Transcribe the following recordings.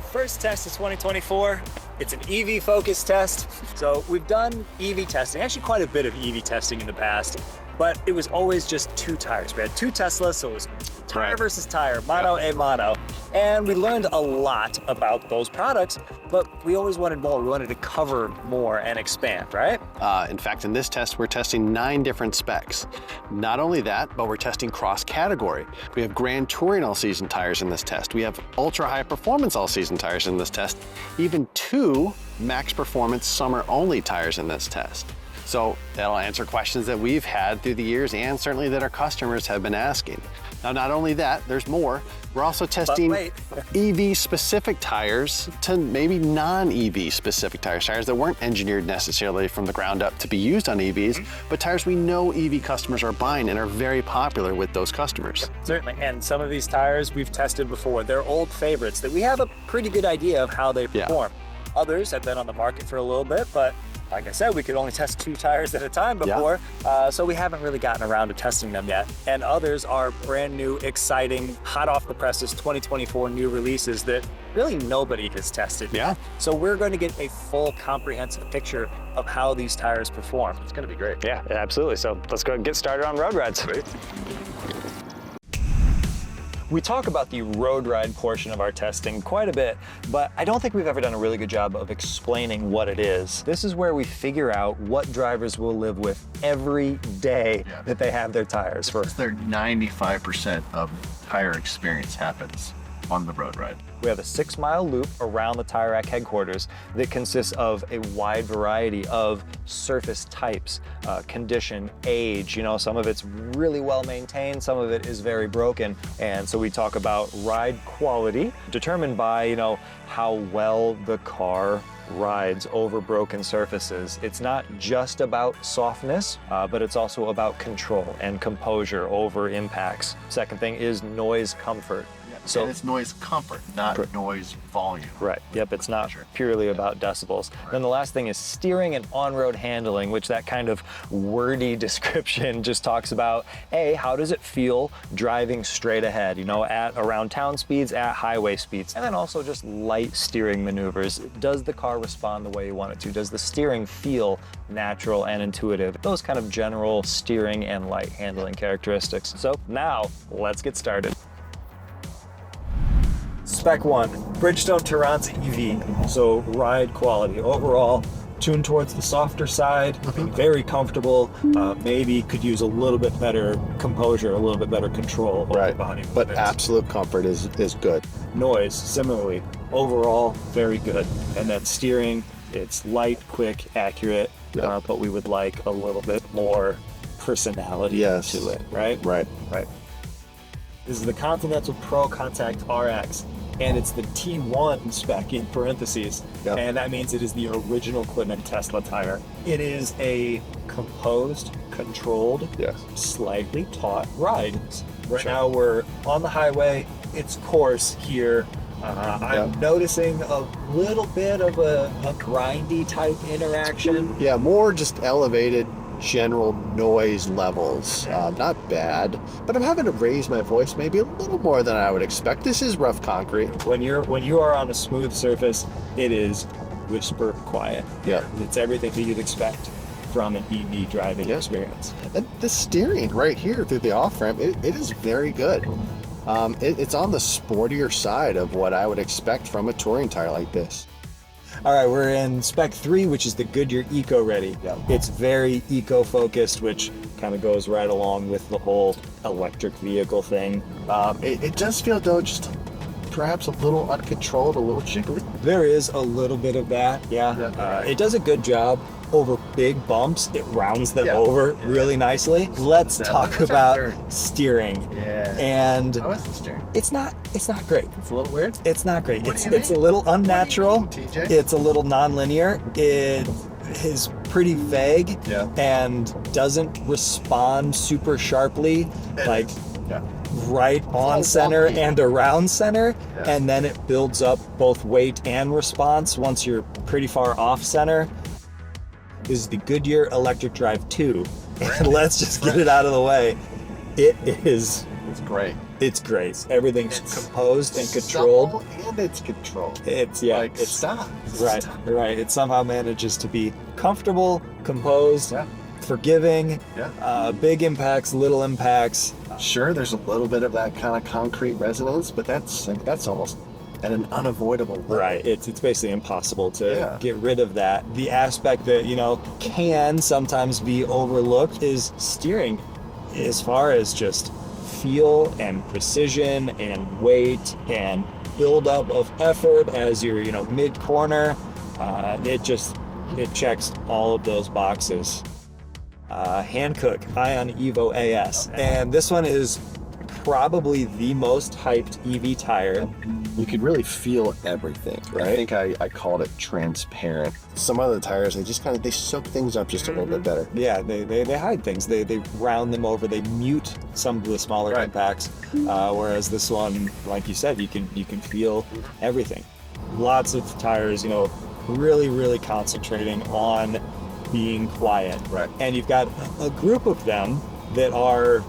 first test of 2024. It's an EV focused test. So we've done EV testing, actually quite a bit of EV testing in the past, but it was always just two tires. We had two Teslas, so it was tire versus tire, mono a mono. And we learned a lot about those products, but we always wanted more. We wanted to cover more and expand, right? In fact, in this test, we're testing 9 different specs. Not only that, but we're testing cross-category. We have Grand Touring all-season tires in this test. We have ultra-high performance all-season tires in this test. Even 2 max performance summer-only tires in this test. So that'll answer questions that we've had through the years and certainly that our customers have been asking. Now, not only that, there's more. We're also testing EV-specific tires to maybe non-EV specific tires that weren't engineered necessarily from the ground up to be used on EVs, but tires we know EV customers are buying and are very popular with those customers. Certainly, and some of these tires we've tested before. They're old favorites that we have a pretty good idea of how they perform. Others have been on the market for a little bit, but like I said, we could only test 2 tires at a time before, so we haven't really gotten around to testing them yet. And others are brand new, exciting, hot off the presses 2024 new releases that really nobody has tested yet. So we're going to get a full comprehensive picture of how these tires perform. It's going to be great. Yeah, absolutely. So let's go and get started on road rides. We talk about the road ride portion of our testing quite a bit, but I don't think we've ever done a really good job of explaining what it is. This is where we figure out what drivers will live with every day that they have their tires for. Their 95% of tire experience happens on the road ride. We have a 6-mile loop around the Tire Rack headquarters that consists of a wide variety of surface types, condition, age. You know, some of it's really well maintained, some of it is very broken. And so we talk about ride quality determined by, you know, how well the car rides over broken surfaces. It's not just about softness, but it's also about control and composure over impacts. Second thing is noise comfort. So it's noise comfort, not noise volume. Right. Yep. It's not purely about decibels. Then the last thing is steering and on-road handling, which that kind of wordy description just talks about, A, how does it feel driving straight ahead, you know, at around town speeds, at highway speeds, and then also just light steering maneuvers. Does the car respond the way you want it to? Does the steering feel natural and intuitive? Those kind of general steering and light handling characteristics. So now let's get started. Spec 1, Bridgestone Turanza EV. So ride quality overall, tuned towards the softer side, very comfortable, maybe could use a little bit better composure, a little bit better control over the body. But absolute comfort is good. Noise, similarly, overall, very good. And then steering, it's light, quick, accurate, but we would like a little bit more personality to it, right? Right. This is the Continental Pro Contact RX, and it's the T1 spec in parentheses, and that means it is the original equipment Tesla tire. It is a composed, controlled, slightly taut ride. Right now we're on the highway, it's coarse here. I'm noticing a little bit of a grindy type interaction. Yeah, more just elevated general noise levels. Not bad, but I'm having to raise my voice maybe a little more than I would expect. This is rough concrete. When you are on a smooth surface, it is whisper quiet. It's everything that you'd expect from an EV driving experience. And the steering right here through the off-ramp, it is very good. It's on the sportier side of what I would expect from a touring tire like this. All right, we're in Spec 3, which is the Goodyear Eco Ready. It's very eco-focused, which kind of goes right along with the whole electric vehicle thing. It does feel, though, just perhaps a little uncontrolled, a little jiggly. There is a little bit of that, it does a good job over big bumps. It rounds them over really nicely. Let's talk about steering. And how is the steering? It's not great. It's a little weird? It's not great. It's a little unnatural. It's a little non-linear. It is pretty vague and doesn't respond super sharply, like right on center and around center, and then it builds up both weight and response once you're pretty far off center. This is the Goodyear Electric Drive 2, and let's just get it out of the way. It's It's great. It's great. Everything's composed and controlled. And it's controlled. It's stop. Right. It somehow manages to be comfortable, composed, forgiving. Big impacts, little impacts. Sure, there's a little bit of that kind of concrete resonance, but that's almost at an unavoidable level. Right. It's basically impossible to get rid of that. The aspect that, can sometimes be overlooked is steering, as far as just feel and precision and weight and buildup of effort as you're, mid-corner. It checks all of those boxes. Hankook Ion Evo AS. And this one is probably the most hyped EV tire. You could really feel everything. Right. I think I called it transparent. Some other tires, they soak things up just a little bit better. Yeah, they hide things. They round them over. They mute some of the smaller impacts. Whereas this one, like you said, you can feel everything. Lots of tires, really, really concentrating on being quiet. Right. And you've got a group of them that are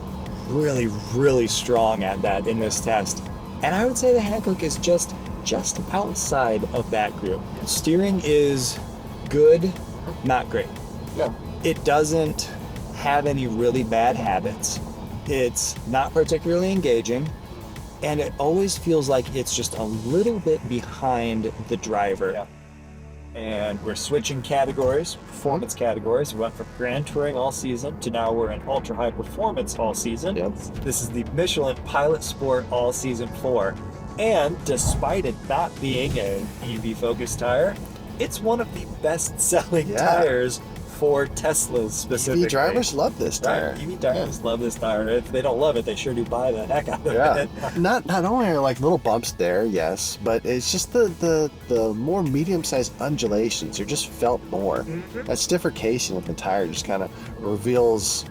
really, really strong at that in this test. And I would say the Hankook is just outside of that group. Steering is good, not great. Yeah. It doesn't have any really bad habits. It's not particularly engaging, and it always feels like it's just a little bit behind the driver. Yeah. And we're switching categories, performance categories. We went from Grand Touring all season to now we're in Ultra High Performance all season. Yep. This is the Michelin Pilot Sport all season 4. And despite it not being an EV-focused tire, it's one of the best-selling tires for Teslas specifically. EV drivers love this tire. Right. EV drivers love this tire. If they don't love it, they sure do buy the heck out of it. Not only are little bumps there, yes, but it's just the more medium-sized undulations. They're just felt more. That stiffer casing of the tire just kind of reveals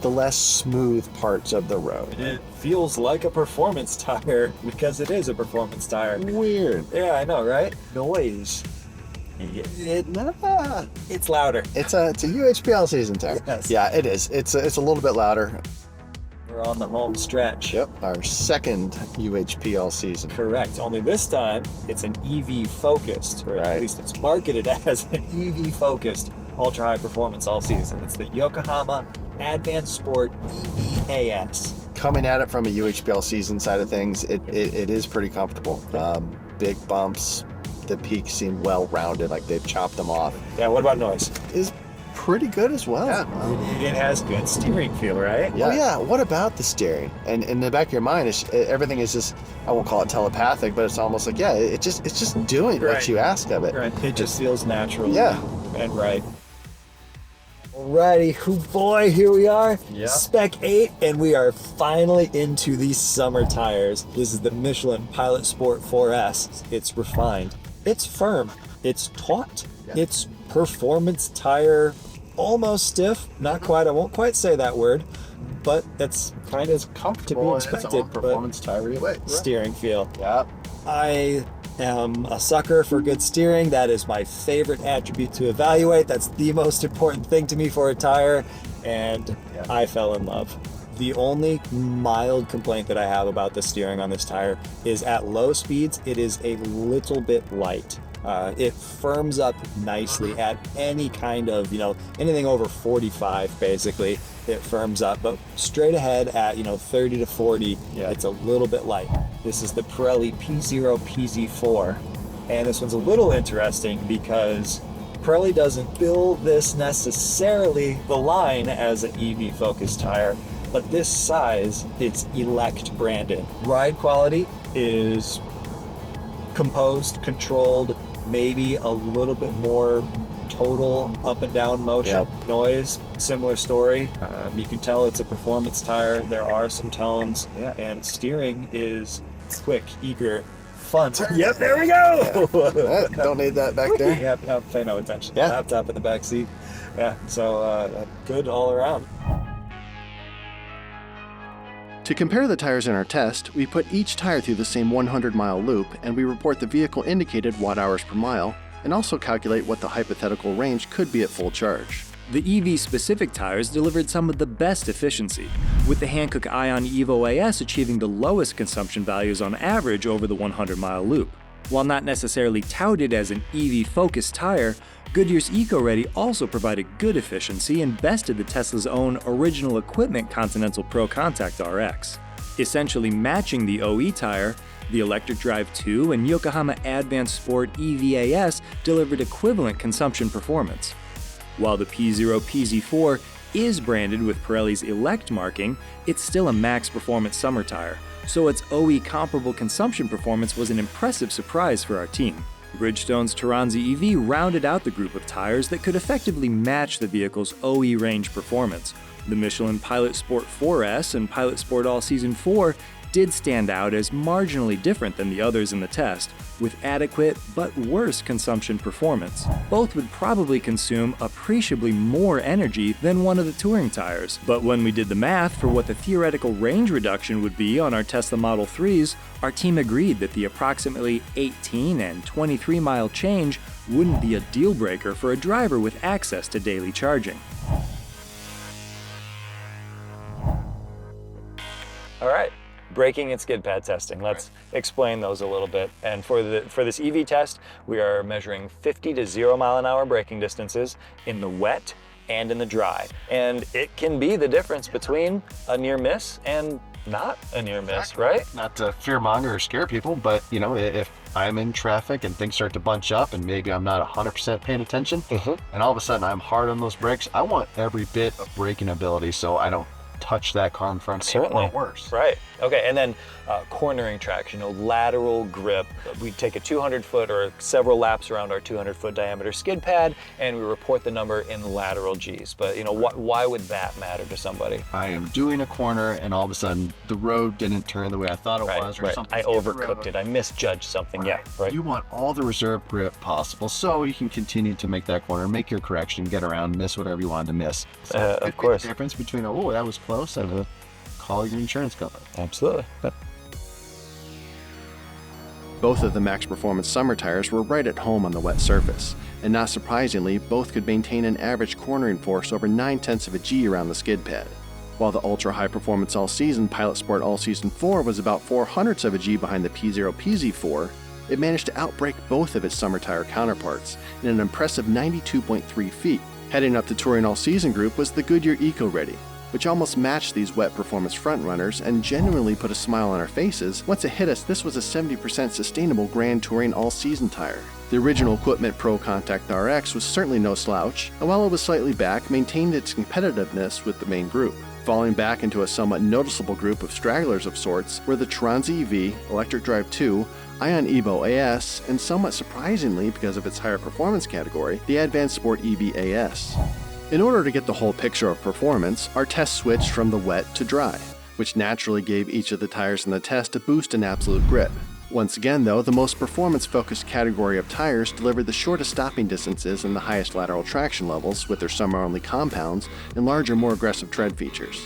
the less smooth parts of the road. It feels like a performance tire because it is a performance tire. Weird. Yeah, I know, right? Noise. It's louder. It's a UHPL season tire. Yes. Yeah, it is. It's a little bit louder. We're on the home stretch. Yep, our second UHPL season. Correct. Only this time it's an EV focused, or at least it's marketed as an EV focused ultra high performance all season. It's the Yokohama Advanced Sport EV AS. Coming at it from a UHPL season side of things, it is pretty comfortable. Big bumps. The peaks seem well rounded, like they've chopped them off. Yeah, what about noise? Is pretty good as well. It has good steering feel, right? Yeah. Oh yeah, what about the steering? And in the back of your mind, everything is just, I won't call it telepathic, but it's almost like, it's just doing what you ask of it. Right. It just feels natural. Yeah. And right. Alrighty, boy, here we are. Yeah. Spec 8, and we are finally into these summer tires. This is the Michelin Pilot Sport 4S. It's refined. It's firm. It's taut. Yeah. It's performance tire, almost stiff. Not quite. I won't quite say that word, but that's kind of comfortable to be expected. It's performance tire way. Steering feel. Yeah. I am a sucker for good steering. That is my favorite attribute to evaluate. That's the most important thing to me for a tire, and I fell in love. The only mild complaint that I have about the steering on this tire is at low speeds, it is a little bit light. It firms up nicely at any kind of, anything over 45, basically, it firms up. But straight ahead at, 30 to 40, it's a little bit light. This is the Pirelli P0 PZ4. And this one's a little interesting because Pirelli doesn't build this necessarily the line as an EV-focused tire. But this size, it's Elect branded. Ride quality is composed, controlled, maybe a little bit more total up and down motion. Yep. Noise, similar story. You can tell it's a performance tire. There are some tones, and steering is quick, eager, fun. Yep, there we go. Don't need that back there. Yep, pay no attention. Laptop in the back seat. Yeah, so good all around. To compare the tires in our test, we put each tire through the same 100-mile loop, and we report the vehicle indicated watt-hours per mile and also calculate what the hypothetical range could be at full charge. The EV-specific tires delivered some of the best efficiency, with the Hankook Ion Evo AS achieving the lowest consumption values on average over the 100-mile loop. While not necessarily touted as an EV-focused tire, Goodyear's EcoReady also provided good efficiency and bested the Tesla's own original equipment Continental Pro Contact RX. Essentially matching the OE tire, the Electric Drive 2 and Yokohama Advanced Sport EVAS delivered equivalent consumption performance. While the P0 PZ4 is branded with Pirelli's Elect marking, it's still a max performance summer tire, so its OE comparable consumption performance was an impressive surprise for our team. Bridgestone's Turanza EV rounded out the group of tires that could effectively match the vehicle's OE range performance. The Michelin Pilot Sport 4S and Pilot Sport All Season 4 did stand out as marginally different than the others in the test, with adequate but worse consumption performance. Both would probably consume appreciably more energy than one of the touring tires, but when we did the math for what the theoretical range reduction would be on our Tesla Model 3s, our team agreed that the approximately 18 and 23 mile change wouldn't be a deal breaker for a driver with access to daily charging. All right. Braking and skid pad testing. Let's explain those a little bit. And for this EV test, we are measuring 50 to 0 mile an hour braking distances in the wet and in the dry. And it can be the difference between a near miss and not a near miss, right? Not to fearmonger or scare people, but you know, if I'm in traffic and things start to bunch up and maybe I'm not 100% paying attention, and all of a sudden I'm hard on those brakes, I want every bit of braking ability so I don't touch that car in front of me or worse. Right. Okay, and then cornering traction, lateral grip. We take a 200-foot or several laps around our 200-foot diameter skid pad, and we report the number in lateral Gs. But why would that matter to somebody? I am doing a corner, and all of a sudden the road didn't turn the way I thought it was, or something. I overcooked it. I misjudged something. Right. Yeah. Right. You want all the reserve grip possible, so you can continue to make that corner, make your correction, get around, miss whatever you wanted to miss. So of course. The difference between oh, that was close, and call your insurance company. Absolutely. Both of the Max Performance summer tires were right at home on the wet surface, and not surprisingly, both could maintain an average cornering force over 9/10 of a G around the skid pad. While the Ultra High Performance All Season Pilot Sport All Season 4 was about 0.04 of a G behind the P0 PZ4, it managed to outbrake both of its summer tire counterparts in an impressive 92.3 feet. Heading up the Touring All Season group was the Goodyear EcoReady, which almost matched these wet performance frontrunners and genuinely put a smile on our faces. Once it hit us, this was a 70% sustainable Grand Touring all-season tire. The original Equipment Pro Contact RX was certainly no slouch, and while it was slightly back, maintained its competitiveness with the main group. Falling back into a somewhat noticeable group of stragglers of sorts were the Turanza EV, Electric Drive 2, Ion Evo AS, and somewhat surprisingly because of its higher performance category, the Advanced Sport EV AS. In order to get the whole picture of performance, our test switched from the wet to dry, which naturally gave each of the tires in the test a boost in absolute grip. Once again though, the most performance-focused category of tires delivered the shortest stopping distances and the highest lateral traction levels with their summer-only compounds and larger, more aggressive tread features.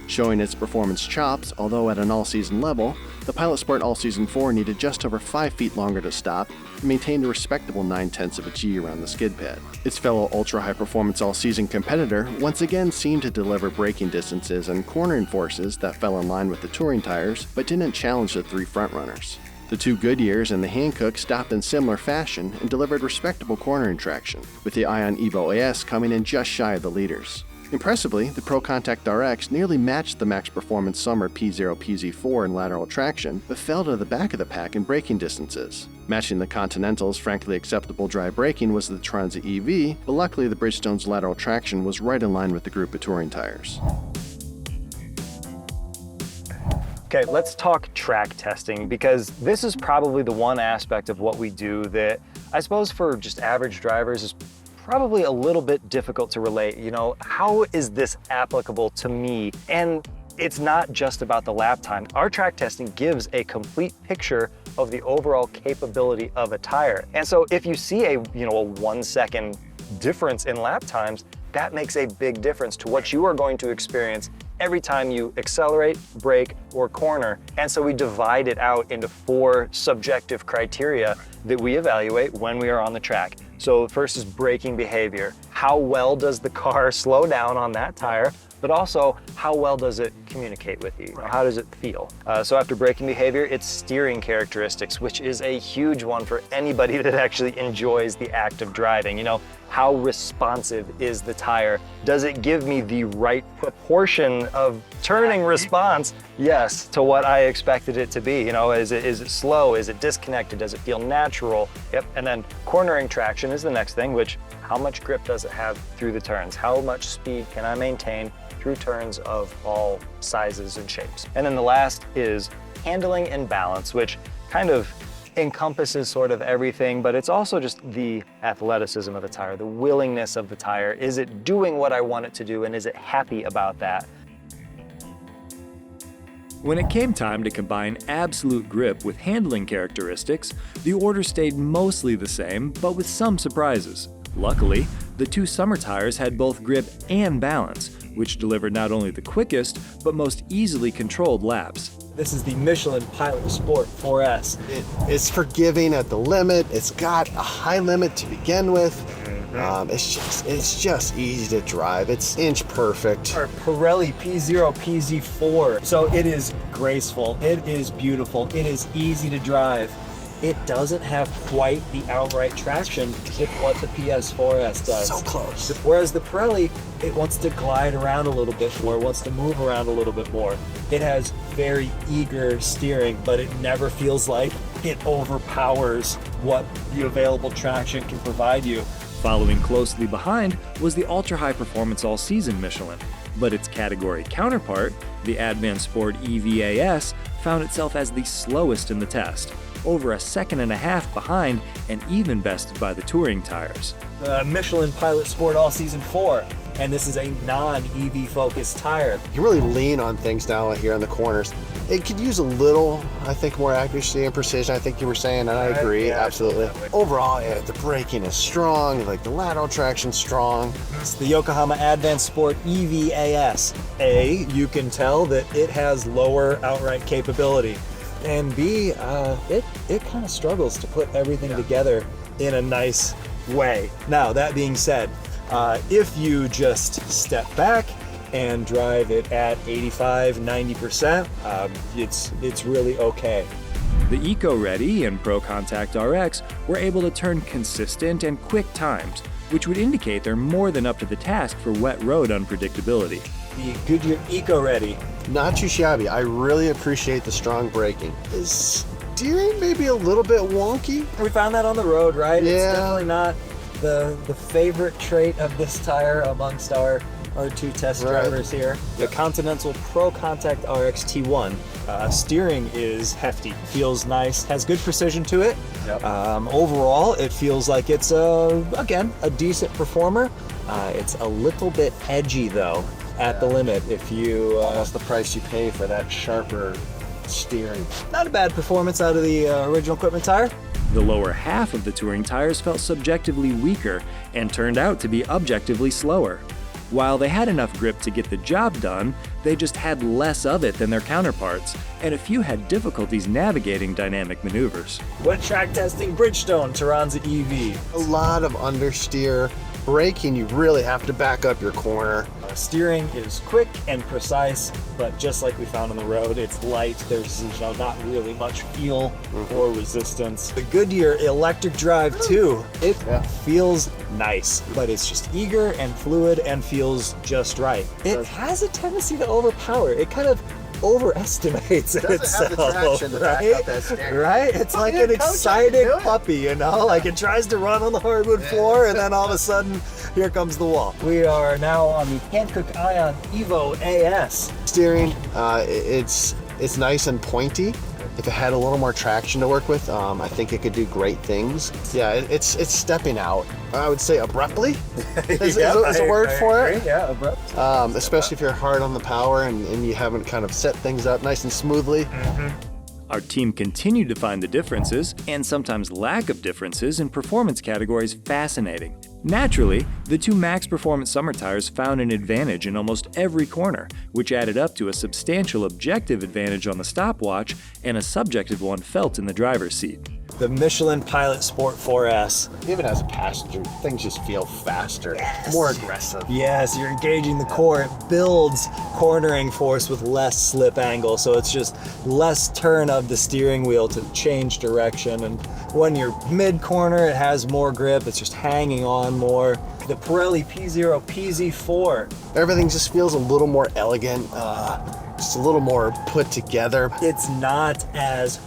Showing its performance chops, although at an all-season level, the Pilot Sport All-Season 4 needed just over 5 feet longer to stop and maintained a respectable 9/10 of a G around the skid pad. Its fellow ultra-high-performance all-season competitor once again seemed to deliver braking distances and cornering forces that fell in line with the touring tires, but didn't challenge the three frontrunners. The two Goodyears and the Hankook stopped in similar fashion and delivered respectable cornering traction, with the Ion Evo AS coming in just shy of the leaders. Impressively, the Pro Contact RX nearly matched the Max Performance Summer P0 PZ4 in lateral traction, but fell to the back of the pack in braking distances. Matching the Continental's frankly acceptable dry braking was the Turanza EV, but luckily the Bridgestone's lateral traction was right in line with the group of touring tires. Okay, let's talk track testing, because this is probably the one aspect of what we do that I suppose for just average drivers is probably a little bit difficult to relate. How is this applicable to me? And it's not just about the lap time. Our track testing gives a complete picture of the overall capability of a tire. And so if you see a 1 second difference in lap times, that makes a big difference to what you are going to experience every time you accelerate, brake, or corner. And so we divide it out into 4 subjective criteria that we evaluate when we are on the track. So first is braking behavior. How well does the car slow down on that tire? But also, how well does it communicate with you? You know, how does it feel? So after braking behavior, it's steering characteristics, which is a huge one for anybody that actually enjoys the act of driving. You know, how responsive is the tire? Does it give me the right proportion of turning response? Yes, to what I expected it to be. You know, is it slow? Is it disconnected? Does it feel natural? Yep, and then cornering traction is the next thing, which how much grip does it have through the turns? How much speed can I maintain through turns of all sizes and shapes? And then the last is handling and balance, which kind of encompasses sort of everything, but it's also just the athleticism of the tire, the willingness of the tire. Is it doing what I want it to do, and is it happy about that? When it came time to combine absolute grip with handling characteristics, the order stayed mostly the same, but with some surprises. Luckily, the two summer tires had both grip and balance, which delivered not only the quickest, but most easily controlled laps. This is the Michelin Pilot Sport 4S. It's forgiving at the limit. It's got a high limit to begin with. It's just easy to drive. It's inch perfect. Our Pirelli P0 PZ4. So it is graceful, it is beautiful, it is easy to drive. It doesn't have quite the outright traction with what the PS4S does. So close. Whereas the Pirelli, it wants to glide around a little bit more, wants to move around a little bit more. It has very eager steering, but it never feels like it overpowers what the available traction can provide you. Following closely behind was the ultra-high performance all-season Michelin, but its category counterpart, the Advanced Sport EVAS, found itself as the slowest in the test, over 1.5 seconds behind and even bested by the touring tires. The Michelin Pilot Sport All-Season 4, and this is a non-EV focused tire. You can really lean on things now here on the corners. It could use a little, I think, more accuracy and precision. I think you were saying, and I agree, yeah, absolutely. Overall, yeah, the braking is strong, like the lateral traction's strong. It's the Yokohama Advanced Sport EVAS. A, you can tell that it has lower outright capability. And B, it kind of struggles to put everything together in a nice way. Now, that being said, if you just step back and drive it at 85-90%, it's really okay. The Eco-Ready and Pro Contact RX were able to turn consistent and quick times, which would indicate they're more than up to the task for wet road unpredictability. The Goodyear Eco-Ready. Not too shabby. I really appreciate the strong braking. Is steering maybe a little bit wonky? We found that on the road, right? Yeah. It's definitely not the favorite trait of this tire amongst our two test drivers here. The Continental Pro Contact RX T1. Steering is hefty, feels nice, has good precision to it. Yep. Overall, it feels like it's, again, a decent performer. It's a little bit edgy though, at the limit. If you Almost the price you pay for that sharper steering. not a bad performance out of the original equipment tire. The lower half of the touring tires felt subjectively weaker and turned out to be objectively slower. While they had enough grip to get the job done, they just had less of it than their counterparts, and a few had difficulties navigating dynamic maneuvers. Wet track testing Bridgestone Turanza EV. A lot of understeer. Braking, you really have to back up your corner. Steering is quick and precise, but just like we found on the road, it's light. There's not really much feel or resistance. The Goodyear electric drive too, it feels nice, but it's just eager and fluid and feels just right. It has a tendency to overpower. It kind of overestimates itself, right? It's like an excited puppy, you know? Like it tries to run on the hardwood floor and then all of a sudden, here comes the wall. We are now on the Hankook Ion Evo AS. Steering, it's nice and pointy. If it had a little more traction to work with, I think it could do great things. Yeah, it's stepping out. I would say abruptly is a word for it. Yeah, abrupt. Especially if you're hard on the power and you haven't kind of set things up nice and smoothly. Our team continued to find the differences, and sometimes lack of differences, in performance categories fascinating. Naturally, the two max performance summer tires found an advantage in almost every corner, which added up to a substantial objective advantage on the stopwatch and a subjective one felt in the driver's seat. The Michelin Pilot Sport 4S. Even as a passenger, things just feel faster, more aggressive. Yes, you're engaging the core. It builds cornering force with less slip angle, so it's just less turn of the steering wheel to change direction. And when you're mid-corner, it has more grip. It's just hanging on more. The Pirelli P0 PZ4. Everything just feels a little more elegant, just a little more put together. It's not as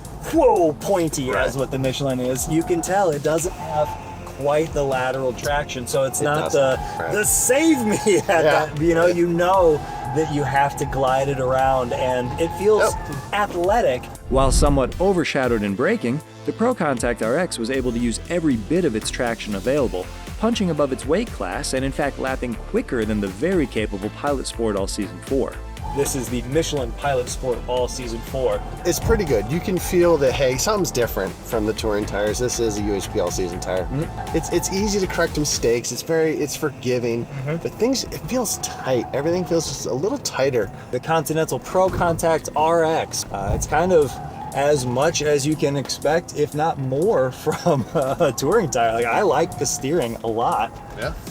pointy as what the Michelin is. You can tell it doesn't have quite the lateral traction, so it's not the save me at that. You know that you have to glide it around, and it feels athletic. While somewhat overshadowed in braking, the Pro Contact RX was able to use every bit of its traction available, punching above its weight class and in fact lapping quicker than the very capable Pilot Sport All Season 4. This is the Michelin Pilot Sport All Season 4. It's pretty good. You can feel that, hey, something's different from the touring tires. This is a UHP All Season tire. It's easy to correct mistakes. It's forgiving. But it feels tight. Everything feels just a little tighter. The Continental Pro Contact RX. It's kind of as much as you can expect, if not more, from a touring tire. Like, I like the steering a lot.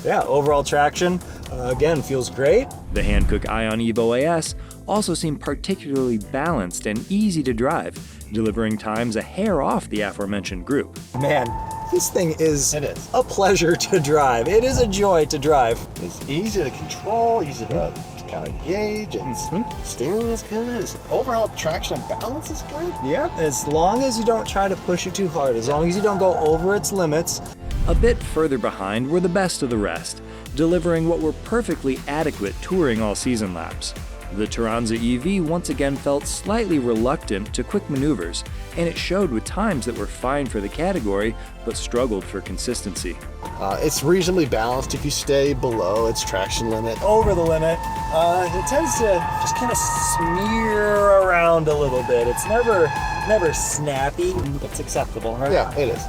Yeah, overall traction, again, feels great. The Hankook Ion Evo AS also seemed particularly balanced and easy to drive, delivering times a hair off the aforementioned group. Man, this thing is a pleasure to drive. It is a joy to drive. It's easy to control, easy to kind of gauge, and steering is good. Overall traction and balance is good. Yeah, as long as you don't try to push it too hard, as long as you don't go over its limits. A bit further behind were the best of the rest, delivering what were perfectly adequate touring all-season laps. The Turanza EV once again felt slightly reluctant to quick maneuvers, and it showed with times that were fine for the category, but struggled for consistency. It's reasonably balanced if you stay below its traction limit. Over the limit, it tends to just kind of smear around a little bit. It's never snappy. It's acceptable, right? Yeah, it is.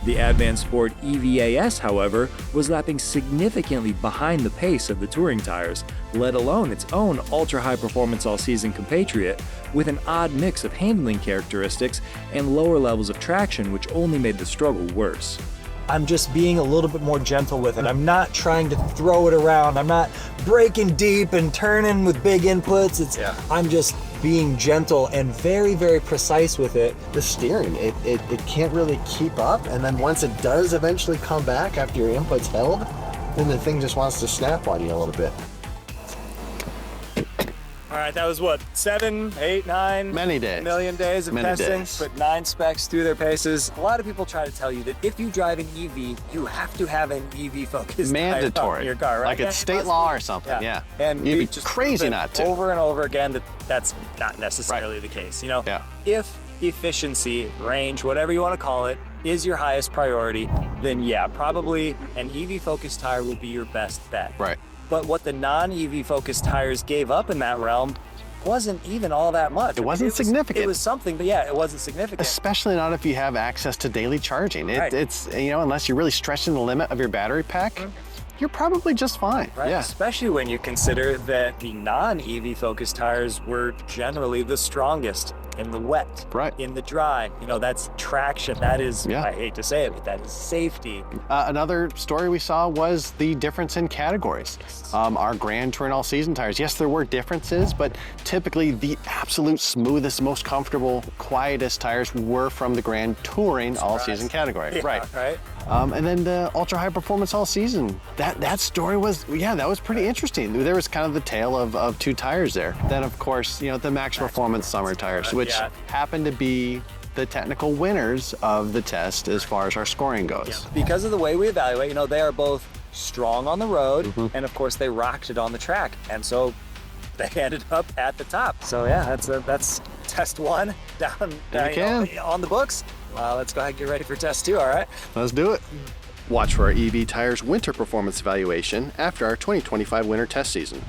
The Advanced Sport EVAS, however, was lapping significantly behind the pace of the touring tires, let alone its own ultra-high performance all-season compatriot, with an odd mix of handling characteristics and lower levels of traction, which only made the struggle worse. I'm just being a little bit more gentle with it. I'm not trying to throw it around. I'm not braking deep and turning with big inputs. I'm just being gentle and very, very precise with it. The steering, it can't really keep up, and then once it does eventually come back after your input's held, then the thing just wants to snap on you a little bit. All right, that was what, 7, 8, 9 Many days. million days of Many testing. days. Put 9 specs through their paces. A lot of people try to tell you that if you drive an EV, you have to have an EV focused Mandatory. in your car, right? Like it's state law or something, yeah. And you'd be just crazy not to. Over and over again that that's not necessarily the case. If efficiency, range, whatever you want to call it, is your highest priority, then yeah, probably an EV focused tire will be your best bet. Right. But what the non-EV focused tires gave up in that realm wasn't even all that much. It wasn't significant. It was something, but yeah, it wasn't significant. Especially not if you have access to daily charging. It's, unless you're really stretching the limit of your battery pack, you're probably just fine. Right, Yeah. especially when you consider that the non-EV focused tires were generally the strongest in the wet, in the dry. That's traction. That is, I hate to say it, but that is safety. Another story we saw was the difference in categories. Our Grand Touring All-Season tires, yes, there were differences, but typically the absolute smoothest, most comfortable, quietest tires were from the Grand Touring All-Season category. Right. And then the Ultra High Performance All-Season. That story was, that was pretty interesting. There was kind of the tale of two tires there. Then, of course, the Max Performance Summer tires, which happened to be the technical winners of the test as far as our scoring goes. Because of the way we evaluate, they are both strong on the road, and of course they rocked it on the track, and so they ended up at the top. So yeah, that's test 1 down on the books. Let's go ahead and get ready for test 2, all right? Let's do it. Watch for our EV Tires winter performance evaluation after our 2025 winter test season.